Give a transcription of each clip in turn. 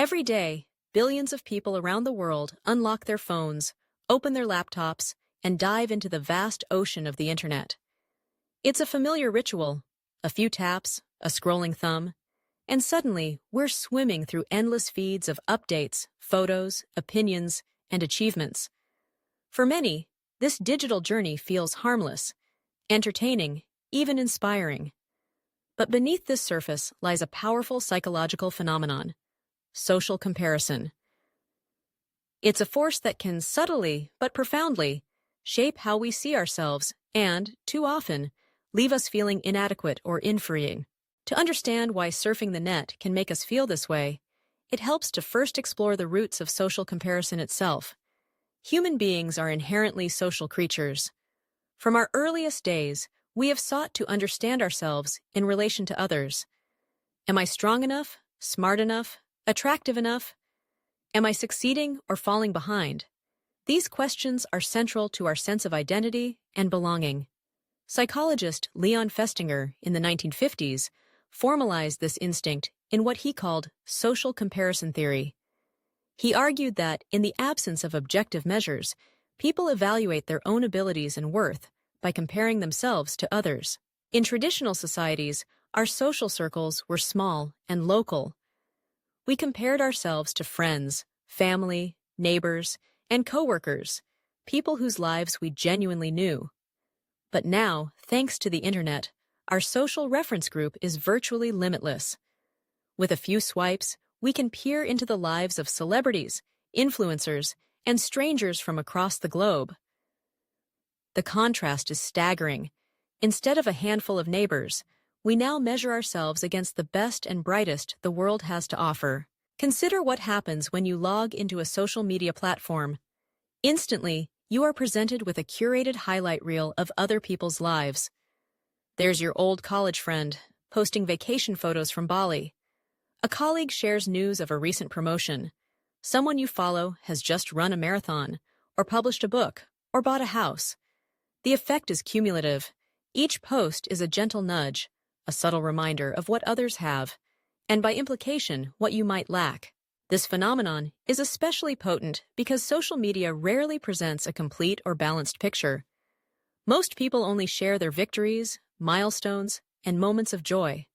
Every day, billions of people around the world unlock their phones, open their laptops, and dive into the vast ocean of the internet. It's a familiar ritual, a few taps, a scrolling thumb, and suddenly we're swimming through endless feeds of updates, photos, opinions, and achievements. For many, this digital journey feels harmless, entertaining, even inspiring. But beneath this surface lies a powerful psychological phenomenon: social comparison. It's a force that can subtly, but profoundly, shape how we see ourselves and, too often, leave us feeling inadequate or inferior. To understand why surfing the net can make us feel this way, it helps to first explore the roots of social comparison itself. Human beings are inherently social creatures. From our earliest days, we have sought to understand ourselves in relation to others. Am I strong enough, smart enough, attractive enough? Am I succeeding or falling behind? These questions are central to our sense of identity and belonging. Psychologist Leon Festinger, in the 1950s, formalized this instinct in what he called social comparison theory. He argued that, in the absence of objective measures, people evaluate their own abilities and worth by comparing themselves to others. In traditional societies, our social circles were small and local. We compared ourselves to friends, family, neighbors, and coworkers, people whose lives we genuinely knew. But now, thanks to the internet, our social reference group is virtually limitless. With a few swipes, we can peer into the lives of celebrities, influencers, and strangers from across the globe. The contrast is staggering. Instead of a handful of neighbors, we now measure ourselves against the best and brightest the world has to offer. Consider what happens when you log into a social media platform. Instantly, you are presented with a curated highlight reel of other people's lives. There's your old college friend, posting vacation photos from Bali. A colleague shares news of a recent promotion. Someone you follow has just run a marathon, or published a book, or bought a house. The effect is cumulative. Each post is a gentle nudge, a subtle reminder of what others have, and by implication, what you might lack. This phenomenon is especially potent because social media rarely presents a complete or balanced picture. Most people only share their victories, milestones, and moments of joy.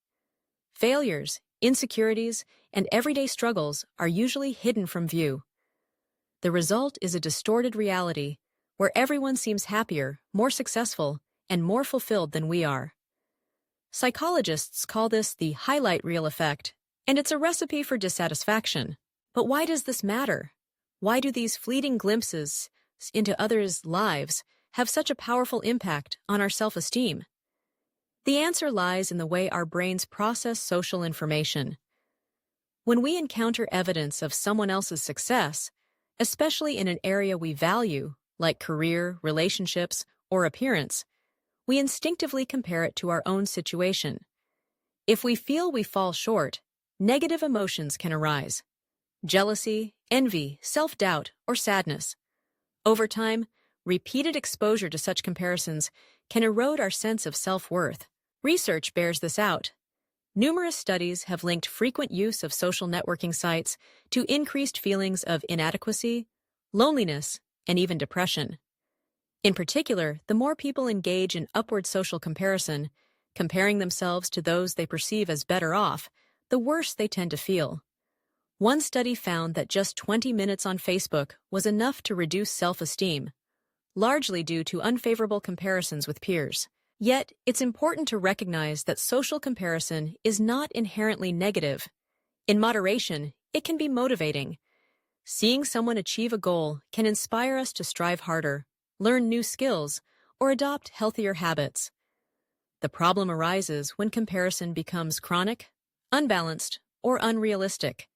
Failures, insecurities, and everyday struggles are usually hidden from view. The result is a distorted reality where everyone seems happier, more successful, and more fulfilled than we are. Psychologists call this the highlight reel effect, and it's a recipe for dissatisfaction. But why does this matter? Why do these fleeting glimpses into others' lives have such a powerful impact on our self-esteem? The answer lies in the way our brains process social information. When we encounter evidence of someone else's success, especially in an area we value, like career, relationships, or appearance, we instinctively compare it to our own situation. If we feel we fall short, negative emotions can arise: jealousy, envy, self-doubt, or sadness. Over time, repeated exposure to such comparisons can erode our sense of self-worth. Research bears this out. Numerous studies have linked frequent use of social networking sites to increased feelings of inadequacy, loneliness, and even depression. In particular, the more people engage in upward social comparison, comparing themselves to those they perceive as better off, the worse they tend to feel. One study found that just 20 minutes on Facebook was enough to reduce self-esteem, largely due to unfavorable comparisons with peers. Yet, it's important to recognize that social comparison is not inherently negative. In moderation, it can be motivating. Seeing someone achieve a goal can inspire us to strive harder, learn new skills, or adopt healthier habits. The problem arises when comparison becomes chronic, unbalanced, or unrealistic.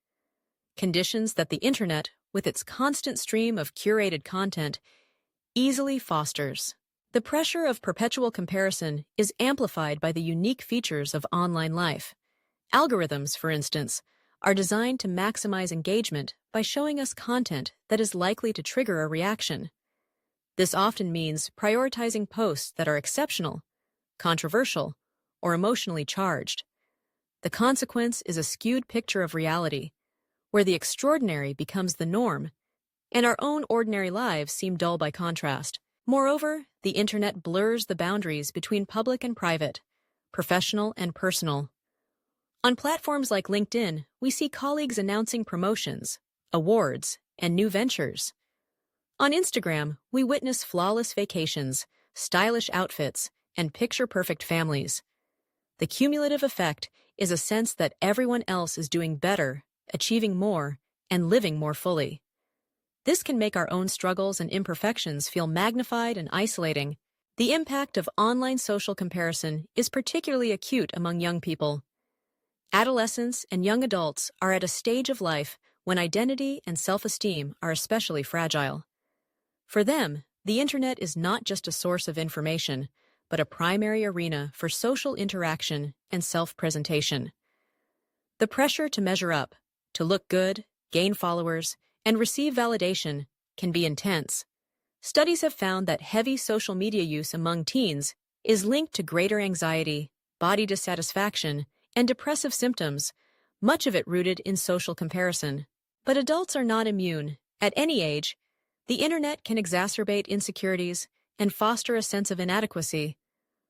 Conditions that the internet, with its constant stream of curated content, easily fosters. The pressure of perpetual comparison is amplified by the unique features of online life. Algorithms, for instance, are designed to maximize engagement by showing us content that is likely to trigger a reaction. This often means prioritizing posts that are exceptional, controversial, or emotionally charged. The consequence is a skewed picture of reality, where the extraordinary becomes the norm, and our own ordinary lives seem dull by contrast. Moreover, the internet blurs the boundaries between public and private, professional and personal. On platforms like LinkedIn, we see colleagues announcing promotions, awards, and new ventures. On Instagram, we witness flawless vacations, stylish outfits, and picture-perfect families. The cumulative effect is a sense that everyone else is doing better, achieving more, and living more fully. This can make our own struggles and imperfections feel magnified and isolating. The impact of online social comparison is particularly acute among young people. Adolescents and young adults are at a stage of life when identity and self-esteem are especially fragile. For them, the internet is not just a source of information, but a primary arena for social interaction and self-presentation. The pressure to measure up, to look good, gain followers, and receive validation can be intense. Studies have found that heavy social media use among teens is linked to greater anxiety, body dissatisfaction, and depressive symptoms, much of it rooted in social comparison. But adults are not immune. At any age, the internet can exacerbate insecurities and foster a sense of inadequacy.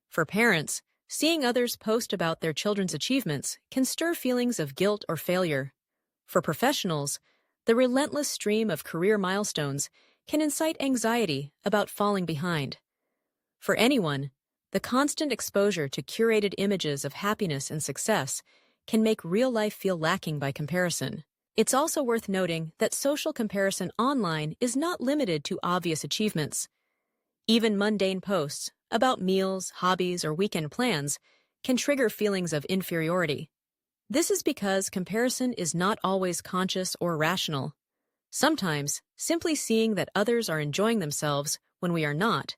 For parents, seeing others post about their children's achievements can stir feelings of guilt or failure. For professionals, the relentless stream of career milestones can incite anxiety about falling behind. For anyone, the constant exposure to curated images of happiness and success can make real life feel lacking by comparison. It's also worth noting that social comparison online is not limited to obvious achievements. Even mundane posts about meals, hobbies, or weekend plans can trigger feelings of inferiority. This is because comparison is not always conscious or rational. Sometimes, simply seeing that others are enjoying themselves when we are not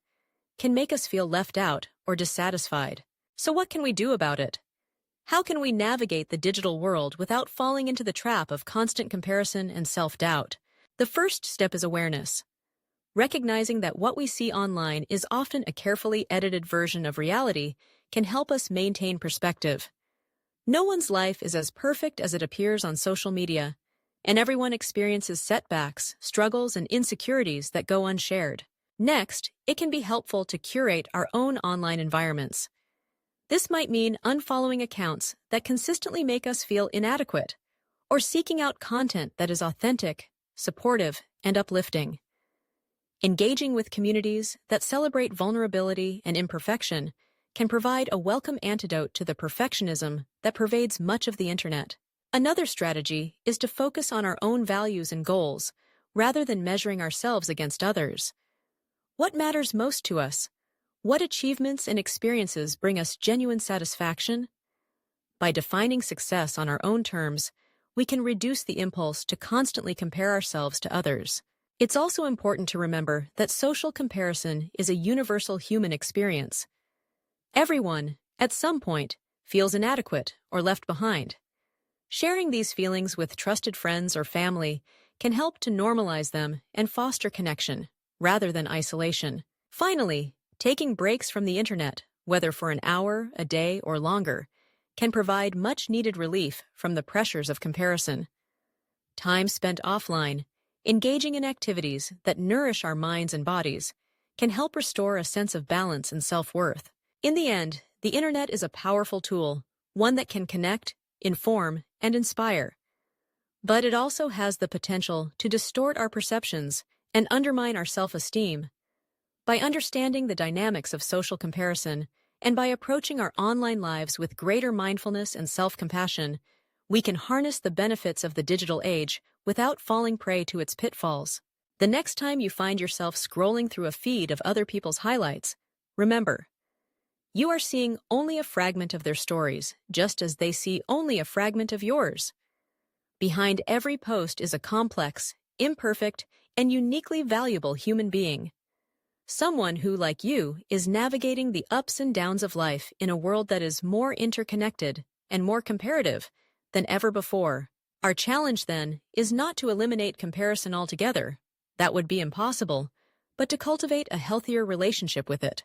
can make us feel left out or dissatisfied. So what can we do about it? How can we navigate the digital world without falling into the trap of constant comparison and self-doubt? The first step is awareness. Recognizing that what we see online is often a carefully edited version of reality can help us maintain perspective. No one's life is as perfect as it appears on social media, and everyone experiences setbacks, struggles, and insecurities that go unshared. Next, it can be helpful to curate our own online environments. This might mean unfollowing accounts that consistently make us feel inadequate, or seeking out content that is authentic, supportive, and uplifting. Engaging with communities that celebrate vulnerability and imperfection can provide a welcome antidote to the perfectionism that pervades much of the internet. Another strategy is to focus on our own values and goals, rather than measuring ourselves against others. What matters most to us? What achievements and experiences bring us genuine satisfaction? By defining success on our own terms, we can reduce the impulse to constantly compare ourselves to others. It's also important to remember that social comparison is a universal human experience. Everyone, at some point, feels inadequate or left behind. Sharing these feelings with trusted friends or family can help to normalize them and foster connection, rather than isolation. Finally, taking breaks from the internet, whether for an hour, a day, or longer, can provide much-needed relief from the pressures of comparison. Time spent offline, engaging in activities that nourish our minds and bodies, can help restore a sense of balance and self-worth. In the end, the internet is a powerful tool, one that can connect, inform, and inspire. But it also has the potential to distort our perceptions and undermine our self-esteem. By understanding the dynamics of social comparison and by approaching our online lives with greater mindfulness and self-compassion, we can harness the benefits of the digital age without falling prey to its pitfalls. The next time you find yourself scrolling through a feed of other people's highlights, remember, you are seeing only a fragment of their stories, just as they see only a fragment of yours. Behind every post is a complex, imperfect, and uniquely valuable human being. Someone who, like you, is navigating the ups and downs of life in a world that is more interconnected and more comparative than ever before. Our challenge, then, is not to eliminate comparison altogether. That would be impossible, but to cultivate a healthier relationship with it.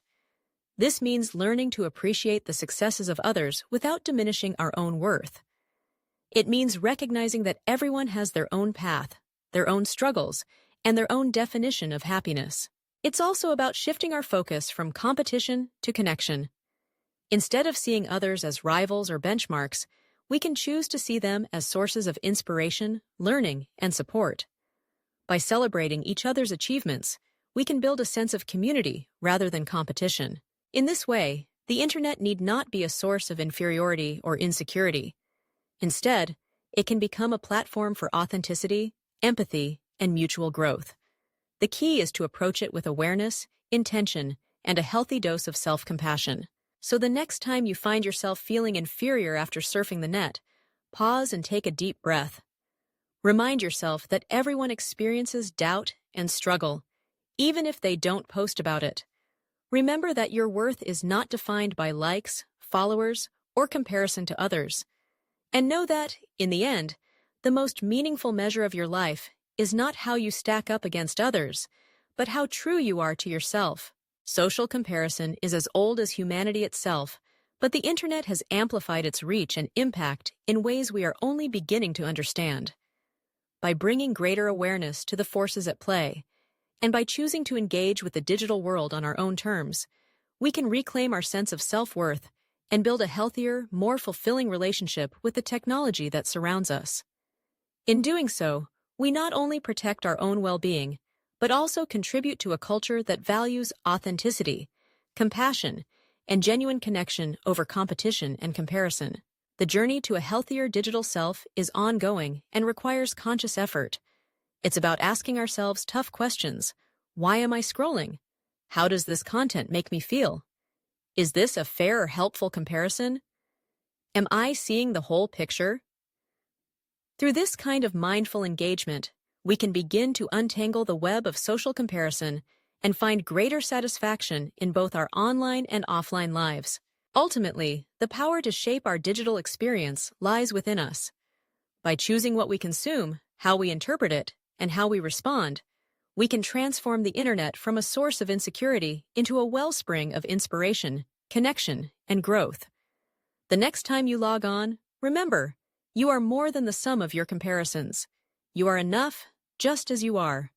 This means learning to appreciate the successes of others without diminishing our own worth. It means recognizing that everyone has their own path, their own struggles, and their own definition of happiness. It's also about shifting our focus from competition to connection. Instead of seeing others as rivals or benchmarks, we can choose to see them as sources of inspiration, learning, and support. By celebrating each other's achievements, we can build a sense of community rather than competition. In this way, the internet need not be a source of inferiority or insecurity. Instead, it can become a platform for authenticity, empathy, and mutual growth. The key is to approach it with awareness, intention, and a healthy dose of self-compassion. So the next time you find yourself feeling inferior after surfing the net, pause and take a deep breath. Remind yourself that everyone experiences doubt and struggle, even if they don't post about it. Remember that your worth is not defined by likes, followers, or comparison to others. And know that, in the end, the most meaningful measure of your life is not how you stack up against others, but how true you are to yourself. Social comparison is as old as humanity itself, but the internet has amplified its reach and impact in ways we are only beginning to understand. By bringing greater awareness to the forces at play, and by choosing to engage with the digital world on our own terms, we can reclaim our sense of self-worth and build a healthier, more fulfilling relationship with the technology that surrounds us. In doing so, we not only protect our own well-being, but also contribute to a culture that values authenticity, compassion, and genuine connection over competition and comparison. The journey to a healthier digital self is ongoing and requires conscious effort. It's about asking ourselves tough questions. Why am I scrolling? How does this content make me feel? Is this a fair or helpful comparison? Am I seeing the whole picture? Through this kind of mindful engagement, we can begin to untangle the web of social comparison and find greater satisfaction in both our online and offline lives. Ultimately, the power to shape our digital experience lies within us. By choosing what we consume, how we interpret it, and how we respond, we can transform the internet from a source of insecurity into a wellspring of inspiration, connection, and growth. The next time you log on, remember, you are more than the sum of your comparisons. You are enough, just as you are.